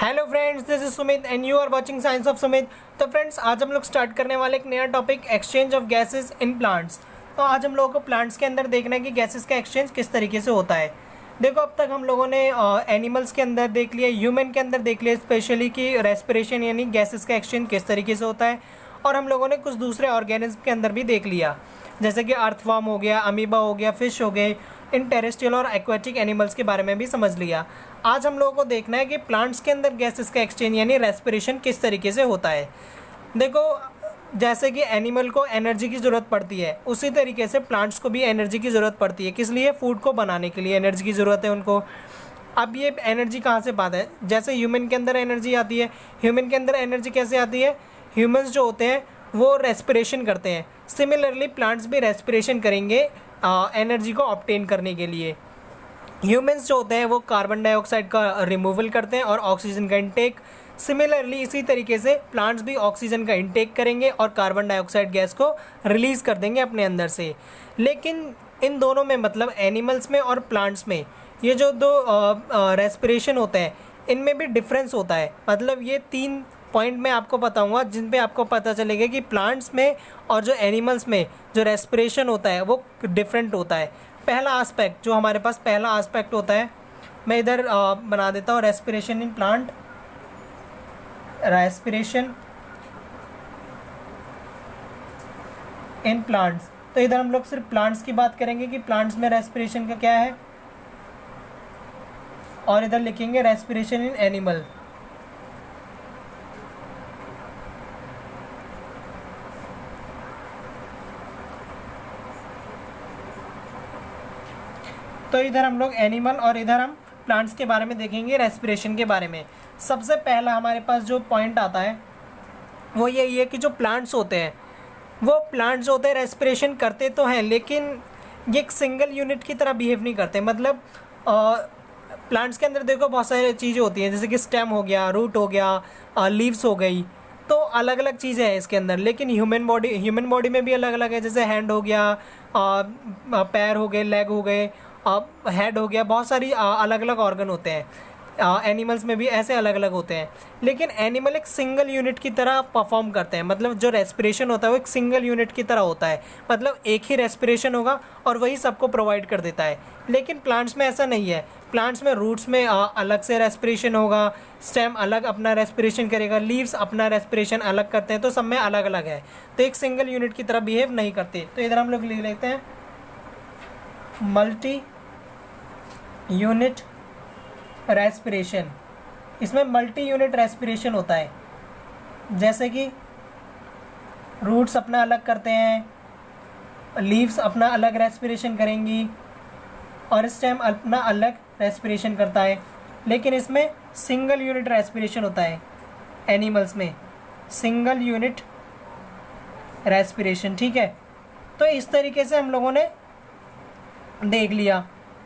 Hello friends, this is Sumit and you are watching science of Sumit. तो friends, आज हम लोग स्टार्ट करने वाले एक नया topic, exchange of gases in plants. तो आज हम लोगों को प्लांट्स के अंदर देखना है कि गैसेस का एक्सचेंज किस तरीके से होता है। देखो, अब तक हम लोगों ने एनिमल्स के अंदर देख लिया, ह्यूमन के अंदर देख लिया स्पेशली कि रेस्पिरेशन यानी गैसेस का एक्सचेंज किस तरीके से होता है, और हम लोगों ने कुछ दूसरे ऑर्गेनिज्म के अंदर भी देख लिया, जैसे कि अर्थवर्म हो गया, अमीबा हो गया, फिश हो गए, इन टेरेस्ट्रियल और एक्वेटिक एनिमल्स के बारे में भी समझ लिया। आज हम लोगों को देखना है कि प्लांट्स के अंदर गैसेस का एक्सचेंज यानी रेस्पिरेशन किस तरीके से होता है। देखो, जैसे कि एनिमल को एनर्जी की ज़रूरत पड़ती है, उसी तरीके से प्लांट्स को भी एनर्जी की ज़रूरत पड़ती है। किस लिए? फूड को बनाने के लिए एनर्जी की ज़रूरत है उनको। अब ये एनर्जी कहाँ से पाता है? जैसे ह्यूमन के अंदर एनर्जी आती है, ह्यूमन के अंदर एनर्जी कैसे आती है? ह्यूमंस जो होते हैं वो रेस्पिरेशन करते हैं। सिमिलरली प्लांट्स भी रेस्पिरेशन करेंगे एनर्जी को ऑब्टेन करने के लिए। ह्यूमंस जो होते हैं वो कार्बन डाइऑक्साइड का रिमूवल करते हैं और ऑक्सीजन का इनटेक। सिमिलरली इसी तरीके से प्लांट्स भी ऑक्सीजन का इनटेक करेंगे और कार्बन डाइऑक्साइड गैस को रिलीज़ कर देंगे अपने अंदर से। लेकिन इन दोनों में, मतलब एनिमल्स में और प्लांट्स में, ये जो दो रेस्पिरेशन होते हैं इनमें भी डिफरेंस होता है। मतलब ये 3 पॉइंट मैं आपको बताऊंगा जिन पे आपको पता चलेगा कि प्लांट्स में और जो एनिमल्स में जो रेस्पिरेशन होता है वो डिफरेंट होता है। पहला एस्पेक्ट जो हमारे पास पहला एस्पेक्ट होता है, मैं इधर बना देता हूँ, respiration in plant, respiration in plants. तो इधर हम लोग सिर्फ प्लांट्स की बात करेंगे कि प्लांट्स में रेस्पिरेशन का क्या है, और इधर लिखेंगे रेस्पिरेशन इन एनिमल। तो इधर हम लोग एनिमल और इधर हम प्लांट्स के बारे में देखेंगे, रेस्पिरेशन के बारे में। सबसे पहला हमारे पास जो पॉइंट आता है वो यही है कि जो प्लांट्स होते हैं वो प्लांट्स होते हैं रेस्पिरेशन करते तो हैं, लेकिन ये एक सिंगल यूनिट की तरह बिहेव नहीं करते। मतलब प्लांट्स के अंदर देखो बहुत सारी चीज़ें होती हैं, जैसे कि स्टेम हो गया, रूट हो गया, लीव्स हो गई, तो अलग अलग चीज़ें हैं इसके अंदर। लेकिन ह्यूमन बॉडी में भी अलग अलग है, जैसे हैंड हो गया, पैर हो गए, लेग हो गए, हेड हो गया, बहुत सारी अलग अलग ऑर्गन होते हैं। एनिमल्स में भी ऐसे अलग अलग होते हैं, लेकिन एनिमल एक सिंगल यूनिट की तरह परफॉर्म करते हैं। मतलब जो रेस्पिरेशन होता है वो एक सिंगल यूनिट की तरह होता है, मतलब एक ही रेस्पिरेशन होगा और वही सबको प्रोवाइड कर देता है। लेकिन प्लांट्स में ऐसा नहीं है। प्लांट्स में रूट्स में अलग से रेस्पिरेशन होगा, स्टेम अलग अपना रेस्पिरेशन करेगा, लीव्स अपना रेस्पिरेशन अलग करते हैं, तो सब में अलग अलग है, तो एक सिंगल यूनिट की तरह बिहेव नहीं करते। तो इधर हम लोग लिख लेते हैं मल्टी यूनिट रेस्पिरेशन। इसमें मल्टी यूनिट रेस्पिरेशन होता है, जैसे कि रूट्स अपना अलग करते हैं, लीव्स अपना अलग रेस्पिरेशन करेंगी और स्टेम अपना अलग रेस्पिरेशन करता है। लेकिन इसमें सिंगल यूनिट रेस्पिरेशन होता है, एनिमल्स में सिंगल यूनिट रेस्पिरेशन। ठीक है, तो इस तरीके से हम लोगों ने देख लिया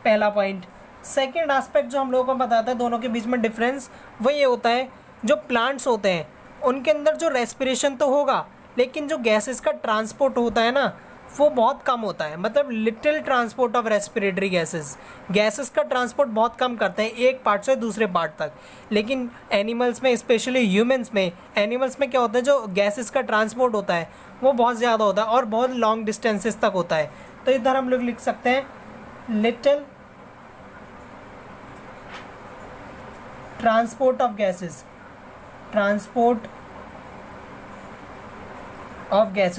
पहला पॉइंट। सेकेंड एस्पेक्ट जो हम लोगों को बताता है दोनों के बीच में डिफरेंस, वो ये होता है जो प्लांट्स होते हैं उनके अंदर जो रेस्पिरेशन तो होगा, लेकिन जो गैसेस का ट्रांसपोर्ट होता है ना वो बहुत कम होता है। मतलब little transport of respiratory gases का ट्रांसपोर्ट बहुत कम करते हैं एक पार्ट से दूसरे पार्ट तक। लेकिन एनिमल्स में, स्पेशली ह्यूमंस में, एनिमल्स में क्या होता है, जो गैसेस का ट्रांसपोर्ट होता है वो बहुत ज़्यादा होता है और बहुत लॉन्ग डिस्टेंसेस तक होता है। तो इधर हम लोग लिख सकते हैं लिटिल ट्रांसपोर्ट ऑफ गैसेस,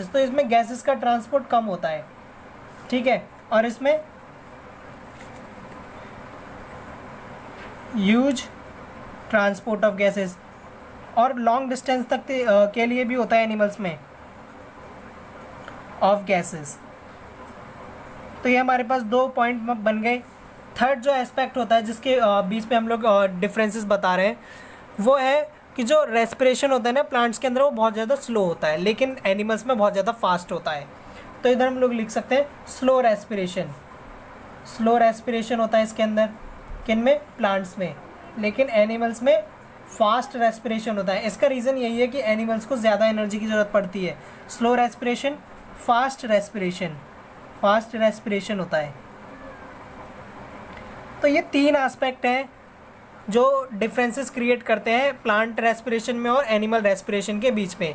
तो इसमें गैसेस का ट्रांसपोर्ट कम होता है। ठीक है, और इसमें ह्यूज ट्रांसपोर्ट ऑफ गैसेस और लॉन्ग डिस्टेंस तक के लिए भी होता है एनिमल्स में ऑफ गैसेस। तो ये हमारे पास 2 पॉइंट बन गए। थर्ड जो एस्पेक्ट होता है जिसके बीच में हम लोग डिफरेंसेस बता रहे हैं, वो है कि जो रेस्पिरेशन होता है ना प्लांट्स के अंदर वो बहुत ज़्यादा स्लो होता है, लेकिन एनिमल्स में बहुत ज़्यादा फास्ट होता है। तो इधर हम लोग लिख सकते हैं स्लो रेस्पिरेशन होता है इसके अंदर, किन में? प्लांट्स में। लेकिन एनिमल्स में फास्ट रेस्पिरेशन होता है। इसका रीज़न यही है कि एनिमल्स को ज़्यादा एनर्जी की ज़रूरत पड़ती है। स्लो रेस्पिरेशन, फास्ट रेस्पिरेशन होता है। तो ये 3 एस्पेक्ट हैं जो डिफरेंसेस क्रिएट करते हैं प्लांट रेस्पिरेशन में और एनिमल रेस्पिरेशन के बीच में।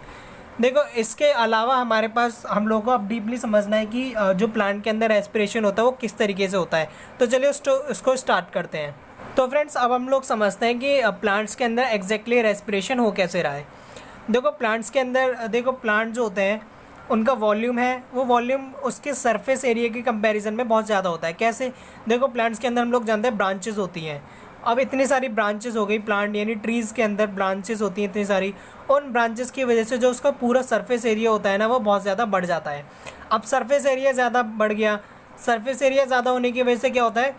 देखो इसके अलावा हमारे पास हम लोगों को अब डीपली समझना है कि जो प्लांट के अंदर रेस्पिरेशन होता है वो किस तरीके से होता है। तो चलिए उसको स्टार्ट करते हैं। तो फ्रेंड्स अब हम लोग समझते हैं कि प्लांट्स के अंदर एग्जैक्टली रेस्पिरेशन हो कैसे रहा है। देखो प्लांट्स के अंदर प्लांट जो होते हैं उनका वॉल्यूम है, वो वॉल्यूम उसके सरफेस एरिया के कंपैरिजन में बहुत ज़्यादा होता है। कैसे? देखो प्लांट्स के अंदर हम लोग जानते हैं ब्रांचेस होती हैं। अब इतनी सारी ब्रांचेस हो गई, प्लांट यानी ट्रीज़ के अंदर ब्रांचेस होती हैं इतनी सारी, उन ब्रांचेस की वजह से जो उसका पूरा सरफेस एरिया होता है ना वो बहुत ज़्यादा बढ़ जाता है। अब सरफेस एरिया ज़्यादा बढ़ गया, सरफेस एरिया ज़्यादा होने की वजह से क्या होता है,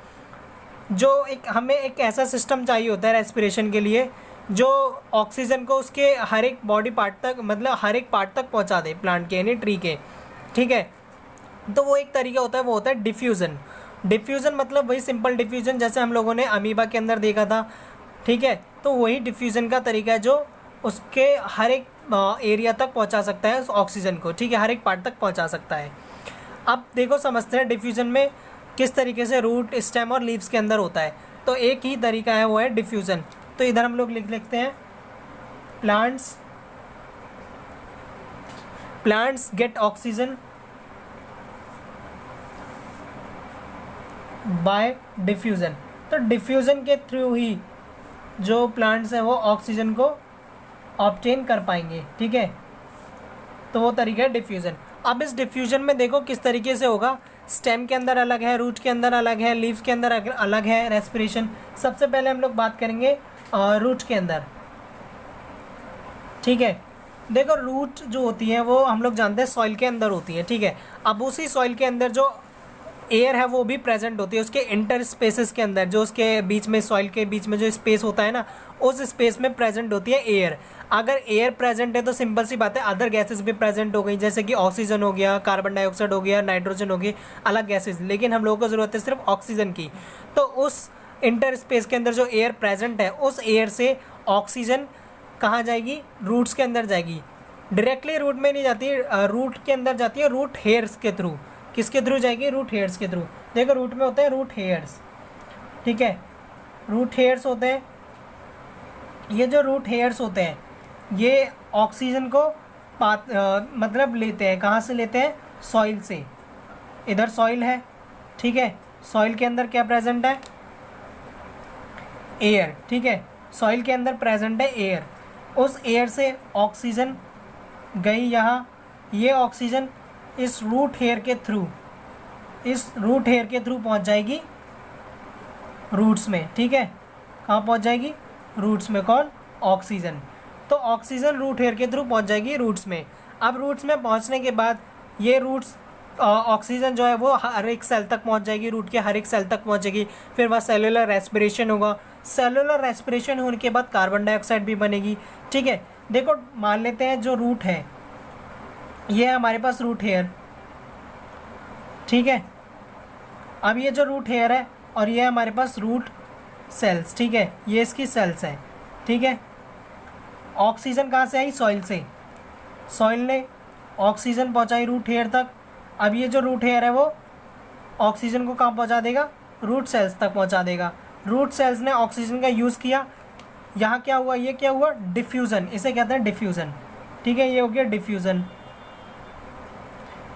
जो हमें एक ऐसा सिस्टम चाहिए होता है रेस्पिरेशन के लिए जो ऑक्सीजन को उसके हर एक बॉडी पार्ट तक, मतलब हर एक पार्ट तक पहुंचा दे प्लांट के यानी ट्री के। ठीक है, तो वो एक तरीका होता है, वो होता है डिफ्यूज़न। डिफ्यूज़न मतलब वही सिंपल डिफ्यूज़न जैसे हम लोगों ने अमीबा के अंदर देखा था। ठीक है, तो वही डिफ्यूज़न का तरीका है जो उसके हर एक एरिया तक पहुंचा सकता है उस ऑक्सीजन को। ठीक है, हर एक पार्ट तक पहुंचा सकता है। अब देखो समझते हैं डिफ्यूज़न में किस तरीके से रूट, स्टेम और लीव्स के अंदर होता है। तो एक ही तरीका है, वो है डिफ्यूज़न। तो इधर हम लोग लिखते हैं plants gate oxygen by diffusion. तो डिफ्यूज़न के थ्रू ही जो प्लांट्स हैं वो ऑक्सीजन को ऑब्टेन कर पाएंगे। ठीक है, तो वो तरीका है डिफ्यूज़न। अब इस डिफ्यूज़न में देखो किस तरीके से होगा, स्टेम के अंदर अलग है, रूट के अंदर अलग है, लीव्स के अंदर अलग है रेस्पिरेशन। सबसे पहले हम लोग बात करेंगे रूट के अंदर। ठीक है, देखो रूट जो होती है वो हम लोग जानते हैं सॉइल के अंदर होती है। ठीक है, अब उसी सॉइल के अंदर जो एयर है वो भी प्रेजेंट होती है उसके इंटर स्पेसेस के अंदर, जो उसके बीच में, सॉइल के बीच में जो स्पेस होता है ना, उस स्पेस में प्रेजेंट होती है एयर। अगर एयर प्रेजेंट है तो सिंपल सी बात है अदर गैसेस भी प्रेजेंट हो गई, जैसे कि ऑक्सीजन हो गया, कार्बन डाइऑक्साइड हो गया, नाइट्रोजन हो गई, अलग गैसेस। लेकिन हम लोगों को ज़रूरत है सिर्फ ऑक्सीजन की। तो उस इंटर स्पेस के अंदर जो एयर प्रेजेंट है उस एयर से ऑक्सीजन कहाँ जाएगी, रूट्स के अंदर जाएगी। डायरेक्टली रूट में नहीं जाती, रूट के अंदर जाती है रूट हेयर्स के थ्रू। किसके थ्रू जाएगी? रूट हेयर्स के थ्रू। देखो रूट में होते हैं रूट हेयर्स। ठीक है, रूट हेयर्स होते हैं, ये जो रूट हेयर्स होते हैं ये ऑक्सीजन को मतलब लेते हैं, कहाँ से लेते हैं? सॉइल से। इधर सॉइल है। ठीक है, सॉइल के अंदर क्या प्रेजेंट है? एयर। ठीक है, सॉइल के अंदर प्रेजेंट है एयर। उस एयर से ऑक्सीजन गई यहाँ, ये ऑक्सीजन इस रूट हेयर के थ्रू पहुँच जाएगी रूट्स में। ठीक है, कहाँ पहुँच जाएगी? रूट्स में। कौन? ऑक्सीजन। तो ऑक्सीजन रूट हेयर के थ्रू पहुँच जाएगी रूट्स में। अब रूट्स में पहुँचने के बाद ये रूट्स ऑक्सीजन जो है वो हर एक सेल तक पहुँच जाएगी, रूट के हर एक सेल तक पहुँचेगी। फिर वह सेलुलर रेस्पिरेशन होगा। सेलुलर रेस्पिरेशन होने के बाद कार्बन डाइऑक्साइड भी बनेगी। ठीक है, देखो मान लेते हैं जो रूट है ये है हमारे पास रूट हेयर। ठीक है, अब ये जो रूट हेयर है और ये हमारे पास रूट सेल्स। ठीक है, ये इसकी सेल्स हैं। ठीक है, ऑक्सीजन कहाँ से आई? सॉइल से। सॉइल ने ऑक्सीजन पहुँचाई रूट हेयर तक। अब ये जो रूट हेयर है वो ऑक्सीजन को कहाँ पहुँचा देगा? रूट सेल्स तक पहुँचा देगा। रूट सेल्स ने ऑक्सीजन का यूज़ किया, यहाँ क्या हुआ? ये क्या हुआ? डिफ्यूज़न। इसे कहते हैं डिफ्यूज़न। ठीक है, ये हो गया डिफ्यूज़न।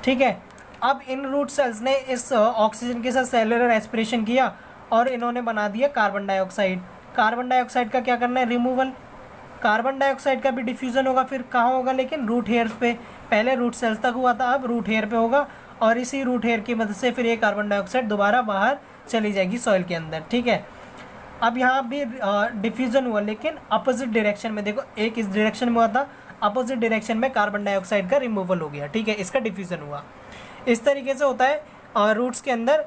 ठीक है, अब इन रूट सेल्स ने इस ऑक्सीजन के साथ सेलुलर रेस्पिरेशन किया और इन्होंने बना दिया कार्बन डाइऑक्साइड। कार्बन डाइऑक्साइड का क्या करना है? रिमूवल। कार्बन डाइऑक्साइड का भी डिफ्यूज़न होगा, फिर कहाँ होगा? लेकिन रूट हेयर पे। पहले रूट सेल्स तक हुआ था, अब रूट हेयर पे होगा और इसी रूट हेयर की मदद से फिर ये कार्बन डाइऑक्साइड दोबारा बाहर चली जाएगी सॉइल के अंदर। ठीक है, अब यहाँ भी डिफ्यूज़न हुआ लेकिन अपोजिट डायरेक्शन में। देखो एक इस डायरेक्शन में हुआ था, अपोजिट डायरेक्शन में कार्बन डाइऑक्साइड का रिमूवल हो गया। ठीक है, इसका डिफ्यूज़न हुआ। इस तरीके से होता है रूट्स के अंदर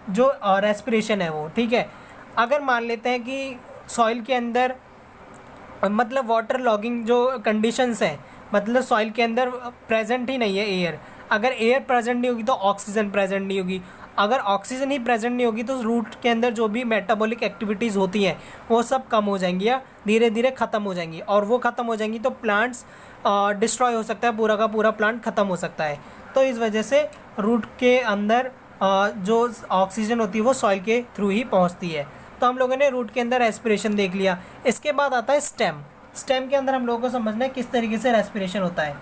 जो रेस्पिरेशन है वो। ठीक है, अगर मान लेते हैं कि सॉइल के अंदर मतलब वाटर लॉगिंग जो कंडीशंस हैं, मतलब सॉइल के अंदर प्रेजेंट ही नहीं है एयर। अगर एयर प्रेजेंट नहीं होगी तो ऑक्सीजन प्रेजेंट नहीं होगी। अगर ऑक्सीजन ही प्रेजेंट नहीं होगी तो रूट के अंदर जो भी मेटाबॉलिक एक्टिविटीज़ होती हैं वो सब कम हो जाएंगी या धीरे धीरे ख़त्म हो जाएंगी। और वो ख़त्म हो जाएंगी तो प्लांट्स डिस्ट्रॉय हो सकता है, पूरा का पूरा प्लांट ख़त्म हो सकता है। तो इस वजह से रूट के अंदर जो ऑक्सीजन होती है वो सॉइल के थ्रू ही पहुंचती है। तो हम लोगों ने रूट के अंदर रेस्पिरेशन देख लिया। इसके बाद आता है स्टेम। स्टेम के अंदर हम लोगों को समझना है किस तरीके से रेस्पिरेशन होता है।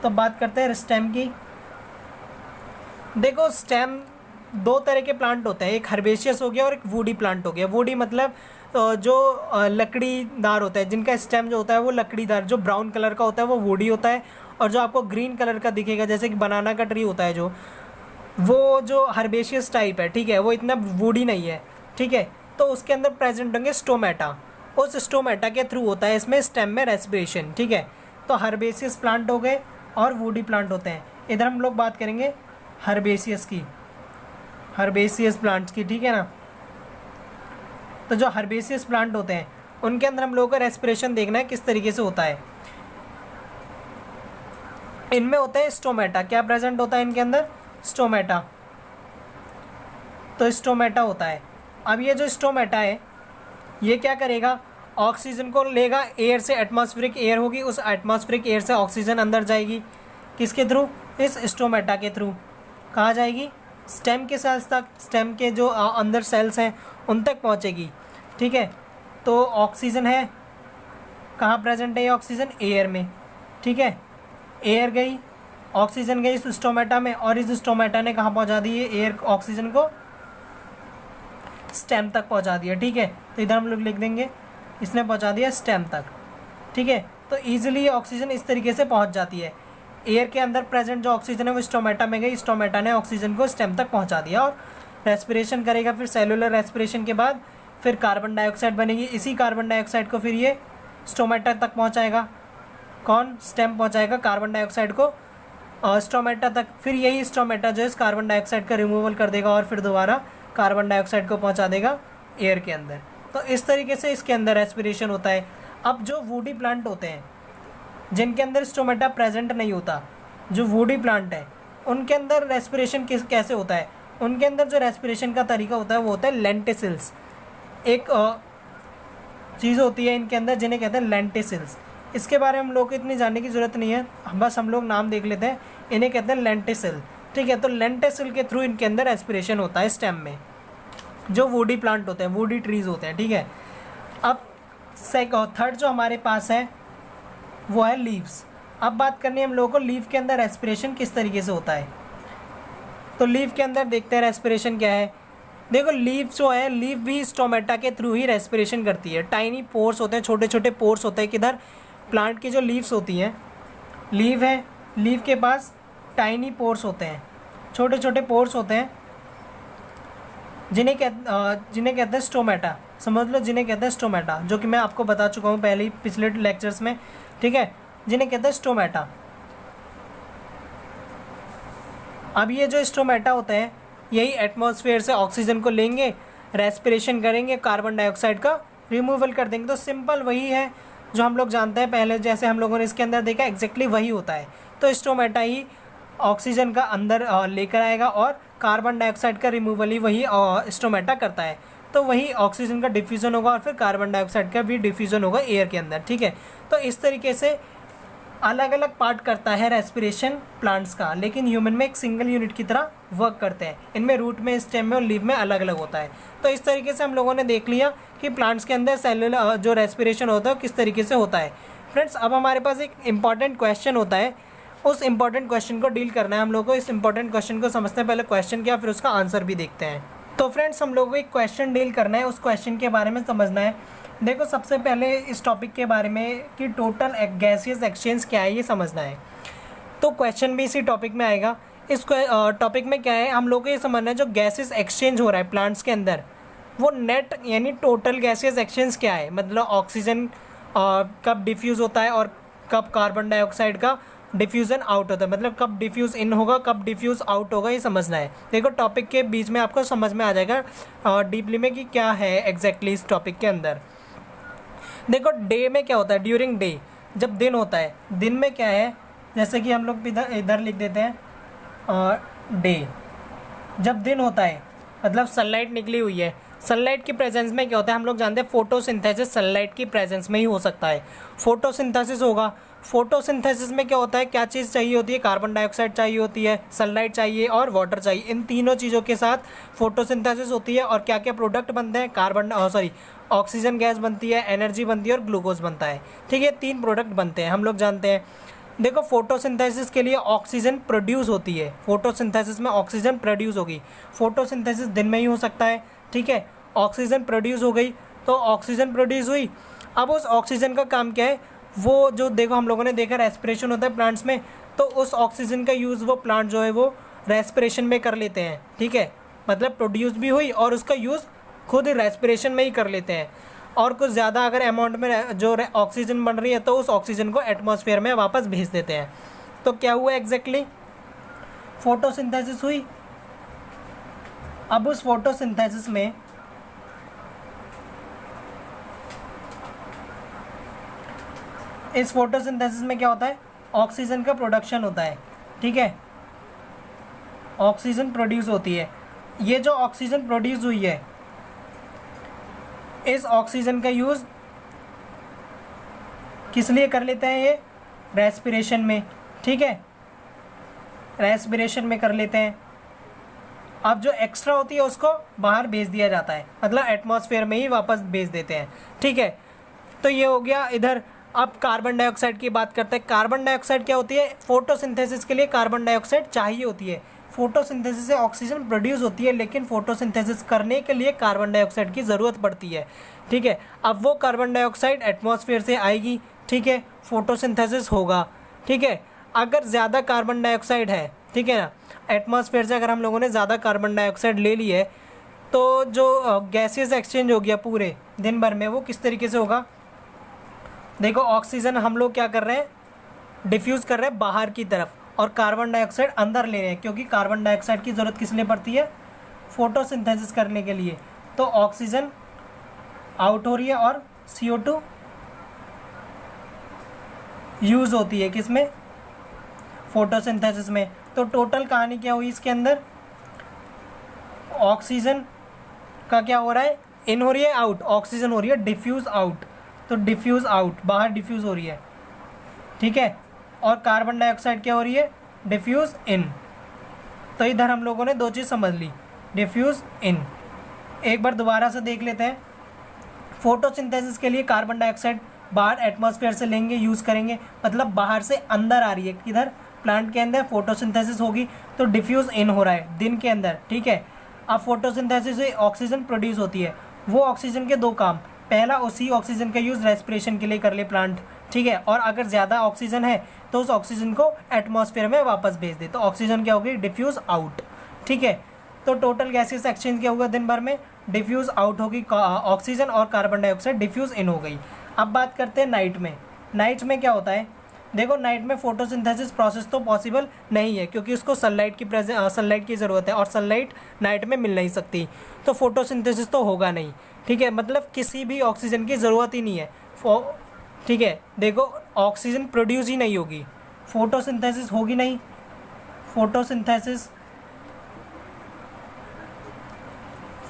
तो बात करते हैं स्टेम की। देखो स्टेम दो तरह के प्लांट होते हैं, एक हर्बेशियस हो गया और एक वुडी प्लांट हो गया। वुडी मतलब जो लकड़ीदार होता है, जिनका स्टेम जो होता है वो लकड़ीदार, जो ब्राउन कलर का होता है वो वुडी होता है। और जो आपको ग्रीन कलर का दिखेगा जैसे कि बनाना का ट्री होता है जो, वो जो हर्बेशियस टाइप है, ठीक है, वो इतना वुडी नहीं है, ठीक है। तो उसके अंदर प्रेजेंट होंगे स्टोमेटा। उस स्टोमेटा के थ्रू होता है इसमें स्टेम में रेस्पिरेशन, ठीक है। तो हर्बेशियस प्लांट हो गए और वुडी प्लांट होते हैं। इधर हम लोग बात करेंगे हर्बेशियस की, हर्बेशियस प्लांट्स की, ठीक है ना। तो जो हर्बेशियस प्लांट होते हैं उनके अंदर हम लोगों को रेस्पिरेशन देखना है किस तरीके से होता है। इनमें होता है स्टोमेटा। क्या प्रेजेंट होता है इनके अंदर? स्टोमेटा। तो स्टोमेटा होता है। अब ये जो स्टोमेटा है ये क्या करेगा, ऑक्सीजन को लेगा एयर से, एटमॉस्फेरिक एयर होगी, उस एटमॉस्फेरिक एयर से ऑक्सीजन अंदर जाएगी। किसके थ्रू? इस स्टोमेटा के थ्रू। कहाँ जाएगी? स्टेम के सेल्स तक, स्टेम के जो अंदर सेल्स हैं उन तक पहुँचेगी, ठीक है। तो ऑक्सीजन है, कहाँ प्रेजेंट है ये ऑक्सीजन? एयर में, ठीक है। एयर गई, ऑक्सीजन गई इस स्टोमेटा में, और इस स्टोमेटा ने कहाँ पहुँचा दी है एयर ऑक्सीजन को? स्टेम तक पहुँचा दिया, ठीक है। तो इधर हम लोग लिख देंगे इसने पहुँचा दिया स्टेम तक, ठीक है। तो ईजिली ऑक्सीजन इस तरीके से पहुँच जाती है। एयर के अंदर प्रेजेंट जो ऑक्सीजन है वो स्टोमेटा में गई, स्टोमेटा ने ऑक्सीजन को स्टेम तक पहुँचा दिया और रेस्पिरेशन करेगा। फिर सेलुलर रेस्पिरेशन के बाद फिर कार्बन डाइऑक्साइड बनेगी। इसी कार्बन डाइऑक्साइड को फिर ये स्टोमेटा तक पहुँचाएगा। कौन? स्टेम पहुँचाएगा कार्बन डाइऑक्साइड को स्टोमेटा तक। फिर यही स्टोमेटा जो है इस कार्बन डाइऑक्साइड का रिमूवल कर देगा और फिर दोबारा कार्बन डाइऑक्साइड को पहुँचा देगा एयर के अंदर। तो इस तरीके से इसके अंदर रेस्पिरेशन होता है। अब जो वुडी प्लांट होते हैं जिनके अंदर स्टोमेटा प्रेजेंट नहीं होता, जो वुडी प्लांट है उनके अंदर रेस्पिरेशन कैसे होता है? उनके अंदर जो रेस्पिरेशन का तरीका होता है वो होता है लेंटिसिल्स। एक चीज़ होती है इनके अंदर जिन्हें कहते हैं लेंटिसिल्स। इसके बारे में हम लोग को इतनी जानने की ज़रूरत नहीं है, बस हम लोग नाम देख लेते हैं। इन्हें कहते हैं लेंटिसिल, ठीक है। तो लेंटिसिल के थ्रू इनके अंदर रेस्पिरेशन होता है स्टेम में, जो वुडी प्लांट होते हैं, वुडी ट्रीज़ होते हैं, ठीक है। अब थर्ड जो हमारे पास है वो है लीव्स। अब बात करनी है हम लोगों को लीव के अंदर रेस्पिरेशन किस तरीके से होता है। तो लीव के अंदर देखते हैं रेस्पिरेशन क्या है। देखो लीव जो है, लीव भी स्टोमेटा के थ्रू ही रेस्पिरेशन करती है। टाइनी पोर्स होते हैं, छोटे छोटे पोर्स होते हैं। किधर? प्लांट की जो लीव्स होती हैं, लीव है, लीव के पास टाइनी पोर्स होते हैं, छोटे छोटे पोर्स होते हैं जिन्हें कहते हैं स्टोमेटा। समझ लो जिन्हें कहते हैं स्टोमेटा, जो कि मैं आपको बता चुका हूँ पहले ही पिछले लेक्चर्स में, ठीक है। जिन्हें कहते हैं स्टोमेटा। अब ये जो स्टोमेटा होते हैं यही एटमॉस्फेयर से ऑक्सीजन को लेंगे, रेस्पिरेशन करेंगे, कार्बन डाइऑक्साइड का रिमूवल कर देंगे। तो सिंपल वही है जो हम लोग जानते हैं पहले, जैसे हम लोगों ने इसके अंदर देखा एग्जैक्टली वही होता है। तो स्टोमेटा ही ऑक्सीजन का अंदर लेकर आएगा और कार्बन डाइऑक्साइड का रिमूवल ही वही स्टोमेटा करता है। तो वही ऑक्सीजन का डिफ्यूज़न होगा और फिर कार्बन डाइऑक्साइड का भी डिफ्यूज़न होगा एयर के अंदर, ठीक है। तो इस तरीके से अलग अलग पार्ट करता है रेस्पिरेशन प्लांट्स का, लेकिन ह्यूमन में एक सिंगल यूनिट की तरह वर्क करते हैं। इनमें रूट में, स्टेम में और लीव में अलग अलग होता है। तो इस तरीके से हम लोगों ने देख लिया कि प्लांट्स के अंदर सेलुलर जो रेस्पिरेशन होता है किस तरीके से होता है। फ्रेंड्स, अब हमारे पास एक इम्पॉर्टेंट क्वेश्चन होता है, उस इम्पॉर्टेंट क्वेश्चन को डील करना है हम लोग को। इस इम्पॉर्टेंट क्वेश्चन को समझते हैं, पहले क्वेश्चन क्या फिर उसका आंसर भी देखते हैं। तो फ्रेंड्स, हम लोगों को एक क्वेश्चन डील करना है, उस क्वेश्चन के बारे में समझना है। देखो सबसे पहले इस टॉपिक के बारे में कि टोटल गैसियस एक्सचेंज क्या है ये समझना है। तो क्वेश्चन भी इसी टॉपिक में आएगा। इस टॉपिक में क्या है, हम लोग को ये समझना है जो गैसेस एक्सचेंज हो रहा है प्लांट्स के अंदर, वो नेट यानी टोटल गैसियस एक्सचेंज क्या है। मतलब ऑक्सीजन कब डिफ्यूज़ होता है और कब कार्बन डाइऑक्साइड का डिफ्यूज़न आउट होता है। मतलब कब डिफ्यूज़ इन होगा, कब डिफ्यूज़ आउट होगा, ये समझना है। देखो टॉपिक के बीच में आपको समझ में आ जाएगा डीपली में कि क्या है एग्जैक्टली इस टॉपिक के अंदर। देखो डे में क्या होता है, ड्यूरिंग डे जब दिन होता है, दिन में क्या है, जैसे कि हम लोग इधर लिख देते हैं डे। जब दिन होता है मतलब सनलाइट निकली हुई है, सनलाइट की प्रेजेंस में क्या होता है, हम लोग जानते हैं फोटोसिंथेसिस सनलाइट की प्रेजेंस में ही हो सकता है। फोटोसिंथेसिस होगा, फोटोसिंथेसिस में क्या होता है, क्या चीज़ चाहिए होती है, कार्बन डाइऑक्साइड चाहिए होती है, सनलाइट चाहिए और वाटर चाहिए। इन तीनों चीज़ों के साथ फोटोसिंथेसिस होती है और क्या क्या प्रोडक्ट बनते हैं, ऑक्सीजन गैस बनती है, एनर्जी बनती है और ग्लूकोज बनता है। ठीक है, 3 प्रोडक्ट बनते हैं, हम लोग जानते हैं। देखो फोटोसिंथेसिस के लिए ऑक्सीजन प्रोड्यूस होती है, फोटोसिंथेसिस में ऑक्सीजन प्रोड्यूस होगी। फोटोसिंथेसिस दिन में ही हो सकता है। ठीक है, ऑक्सीजन प्रोड्यूस हो गई, तो ऑक्सीजन प्रोड्यूस हुई। अब उस ऑक्सीजन का काम क्या है, वो जो देखो हम लोगों ने देखा रेस्पिरेशन होता है प्लांट्स में, तो उस ऑक्सीजन का यूज़ वो प्लांट जो है वो रेस्पिरेशन में कर लेते हैं। ठीक है, मतलब प्रोड्यूस भी हुई और उसका यूज़ खुद रेस्पिरेशन में ही कर लेते हैं। और कुछ ज़्यादा अगर अमाउंट में जो ऑक्सीजन बन रही है तो उस ऑक्सीजन को एटमॉस्फेयर में वापस भेज देते हैं। तो क्या हुआ एग्जैक्टली, फोटोसिंथेसिस हुई। अब उस फोटोसिंथेसिस में इस फोटोसिंथेसिस में क्या होता है, ऑक्सीजन का प्रोडक्शन होता है। ठीक है, ऑक्सीजन प्रोड्यूस होती है। ये जो ऑक्सीजन प्रोड्यूस हुई है, इस ऑक्सीजन का यूज़ किस लिए कर लेते हैं, ये रेस्पिरेशन में। ठीक है, रेस्पिरेशन में कर लेते हैं। अब जो एक्स्ट्रा होती है उसको बाहर भेज दिया जाता है, मतलब एटमॉस्फेयर में ही वापस भेज देते हैं। ठीक है, तो ये हो गया इधर। अब कार्बन डाइऑक्साइड की बात करते हैं। कार्बन डाइऑक्साइड क्या होती है, फोटोसिंथेसिस के लिए कार्बन डाइऑक्साइड चाहिए होती है। फोटोसिंथेसिस से ऑक्सीजन प्रोड्यूस होती है, लेकिन फोटोसिंथेसिस करने के लिए कार्बन डाइऑक्साइड की ज़रूरत पड़ती है। ठीक है, अब वो कार्बन डाइऑक्साइड एटमॉस्फेयर से आएगी। ठीक है, फोटोसिंथेसिस होगा। ठीक है, अगर ज़्यादा कार्बन डाइऑक्साइड है, ठीक है ना, एटमॉस्फेयर से अगर हम लोगों ने ज़्यादा कार्बन डाइऑक्साइड ले ली है, तो जो गैसेस एक्सचेंज हो गया पूरे दिन भर में, वो किस तरीके से होगा। देखो ऑक्सीजन हम लोग क्या कर रहे हैं, डिफ्यूज़ कर रहे हैं बाहर की तरफ, और कार्बन डाइऑक्साइड अंदर ले रहे हैं, क्योंकि कार्बन डाइऑक्साइड की ज़रूरत किस लिए पड़ती है, फोटोसिंथेसिस करने के लिए। तो ऑक्सीजन आउट हो रही है और CO2 यूज़ होती है किसमें, फोटोसिंथेसिस में। तो टोटल कहानी क्या हुई इसके अंदर, ऑक्सीजन का क्या हो रहा है, इन हो रही है, आउट, ऑक्सीजन हो रही है डिफ्यूज़ आउट, तो डिफ्यूज़ आउट, बाहर डिफ्यूज़ हो रही है। ठीक है, और कार्बन डाइऑक्साइड क्या हो रही है, डिफ्यूज़ इन। तो इधर हम लोगों ने 2 चीज़ समझ ली, डिफ्यूज़ इन। एक बार दोबारा से देख लेते हैं। फोटोसिंथेसिस के लिए कार्बन डाइऑक्साइड बाहर एटमॉस्फेयर से लेंगे, यूज़ करेंगे, मतलब बाहर से अंदर आ रही है, किधर, प्लांट के अंदर फोटोसिंथेसिस होगी, तो डिफ्यूज़ इन हो रहा है दिन के अंदर। ठीक है, अब फोटोसिंथेसिस से ऑक्सीजन प्रोड्यूस होती है। वो ऑक्सीजन के 2 काम, पहला उसी ऑक्सीजन का यूज़ रेस्पिरेशन के लिए कर ले प्लांट। ठीक है, और अगर ज़्यादा ऑक्सीजन है तो उस ऑक्सीजन को एटमॉस्फेयर में वापस भेज दे, तो ऑक्सीजन क्या होगी, डिफ्यूज़ आउट। ठीक है, तो टोटल गैसेस एक्सचेंज क्या होगा दिन भर में, डिफ्यूज़ आउट होगी ऑक्सीजन और कार्बन डाइऑक्साइड डिफ्यूज़ इन हो गई। अब बात करते हैं नाइट में। नाइट में क्या होता है, देखो नाइट में फोटोसिंथेसिस प्रोसेस तो पॉसिबल नहीं है, क्योंकि उसको सनलाइट की ज़रूरत है, और सनलाइट नाइट में मिल नहीं सकती, तो फोटोसिंथेसिस तो होगा नहीं। ठीक है, मतलब किसी भी ऑक्सीजन की ज़रूरत ही नहीं है। ठीक है, देखो ऑक्सीजन प्रोड्यूस ही नहीं होगी, फोटोसिंथेसिस होगी नहीं,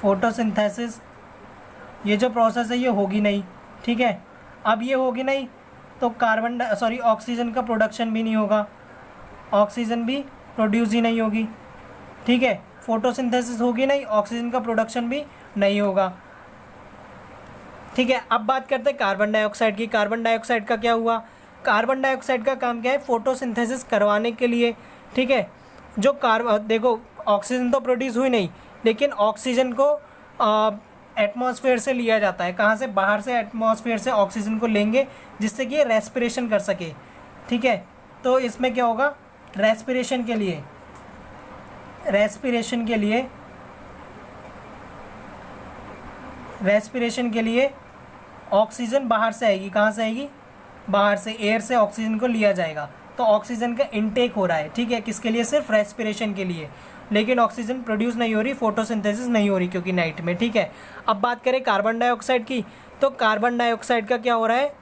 फोटोसिंथेसिस ये जो प्रोसेस है ये होगी नहीं। ठीक है, अब ये होगी नहीं तो ऑक्सीजन का प्रोडक्शन भी नहीं होगा, ऑक्सीजन भी प्रोड्यूस ही नहीं होगी। ठीक है, फोटोसिंथेसिस होगी नहीं, ऑक्सीजन का प्रोडक्शन भी नहीं होगा। ठीक है, अब बात करते हैं कार्बन डाइऑक्साइड की। कार्बन डाइऑक्साइड का क्या हुआ, कार्बन डाइऑक्साइड का काम क्या है, फोटोसिंथेसिस करवाने के लिए। ठीक है, जो देखो ऑक्सीजन तो प्रोड्यूस हुई नहीं, लेकिन ऑक्सीजन को एटमॉस्फेयर से लिया जाता है, कहाँ से, बाहर से एटमॉस्फेयर से ऑक्सीजन को लेंगे, जिससे कि ये रेस्पिरेशन कर सके। ठीक है, तो इसमें क्या होगा, रेस्पिरेशन के लिए ऑक्सीजन बाहर से आएगी, कहाँ से आएगी, बाहर से, एयर से ऑक्सीजन को लिया जाएगा, तो ऑक्सीजन का इनटेक हो रहा है। ठीक है, किसके लिए, सिर्फ रेस्पिरेशन के लिए, लेकिन ऑक्सीजन प्रोड्यूस नहीं हो रही, फोटोसिंथेसिस नहीं हो रही, क्योंकि नाइट में। ठीक है, अब बात करें कार्बन डाइऑक्साइड की, तो कार्बन डाइऑक्साइड का क्या हो रहा है,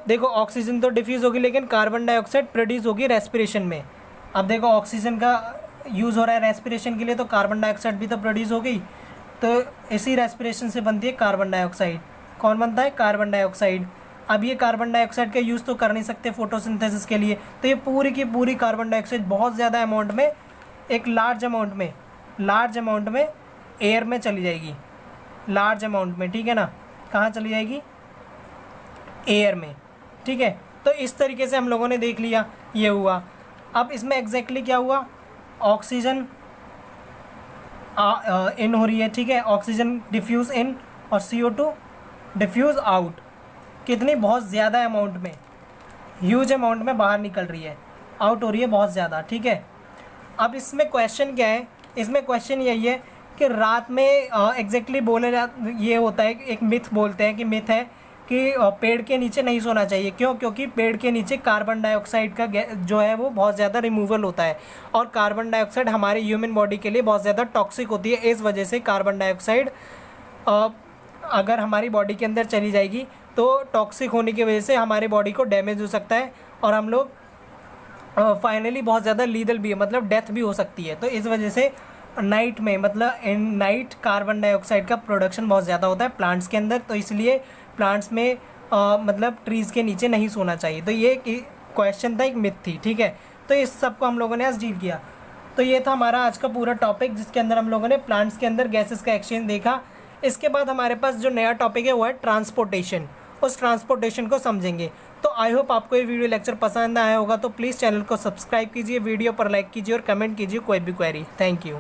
देखो ऑक्सीजन तो डिफ्यूज़ होगी, लेकिन कार्बन डाइऑक्साइड प्रोड्यूस होगी रेस्पिरेशन में। अब देखो ऑक्सीजन का यूज़ हो रहा है रेस्पिरेशन के लिए, तो कार्बन डाइऑक्साइड भी तो प्रोड्यूस हो गई, तो इसी रेस्पिरेशन से बनती है कार्बन डाइऑक्साइड। कौन बनता है? Carbon dioxide. अब ये कार्बन डाइऑक्साइड का यूज़ तो कर नहीं सकते फोटोसिंथेसिस के लिए, तो ये पूरी की पूरी कार्बन डाइऑक्साइड बहुत ज़्यादा अमाउंट में, एक लार्ज अमाउंट में एयर में चली जाएगी, लार्ज अमाउंट में, ठीक है ना। कहाँ चली जाएगी? एयर में, ठीक है। तो इस तरीके से हम लोगों ने देख लिया, ये हुआ। अब इसमें एग्जैक्टली क्या हुआ? ऑक्सीजन इन हो रही है, ठीक है, ऑक्सीजन डिफ्यूज़ इन और CO2 डिफ्यूज़ आउट। कितनी? बहुत ज़्यादा अमाउंट में, ह्यूज अमाउंट में बाहर निकल रही है, आउट हो रही है बहुत ज़्यादा, ठीक है। अब इसमें क्वेश्चन क्या है? इसमें क्वेश्चन यही है कि रात में एग्जैक्टली ये होता है, एक मिथ बोलते हैं कि मिथ है कि पेड़ के नीचे नहीं सोना चाहिए। क्यों? क्योंकि पेड़ के नीचे कार्बन डाइऑक्साइड का जो है वो बहुत ज़्यादा रिमूवल होता है, और कार्बन डाइऑक्साइड हमारे ह्यूमन बॉडी के लिए बहुत ज़्यादा टॉक्सिक होती है। इस वजह से कार्बन डाइऑक्साइड अगर हमारी बॉडी के अंदर चली जाएगी तो टॉक्सिक होने की वजह से हमारी बॉडी को डैमेज हो सकता है, और हम लोग फाइनली बहुत ज़्यादा लीदल भी है, मतलब डेथ भी हो सकती है। तो इस वजह से नाइट में, मतलब इन नाइट कार्बन डाइऑक्साइड का प्रोडक्शन बहुत ज़्यादा होता है प्लांट्स के अंदर, तो इसलिए प्लांट्स में मतलब ट्रीज़ के नीचे नहीं सोना चाहिए। तो ये क्वेश्चन था, एक मिथ थी, ठीक है। तो इस सब को हम लोगों ने आज डील किया। तो ये था हमारा आज का पूरा टॉपिक, जिसके अंदर हम लोगों ने प्लांट्स के अंदर गैसेस का एक्सचेंज देखा। इसके बाद हमारे पास जो नया टॉपिक है वो है ट्रांसपोर्टेशन। उस ट्रांसपोर्टेशन को समझेंगे। तो आई होप आपको ये वीडियो लेक्चर पसंद आया होगा, तो प्लीज़ चैनल को सब्सक्राइब कीजिए, वीडियो पर लाइक कीजिए और कमेंट कीजिए कोई भी क्वेरी। Thank you.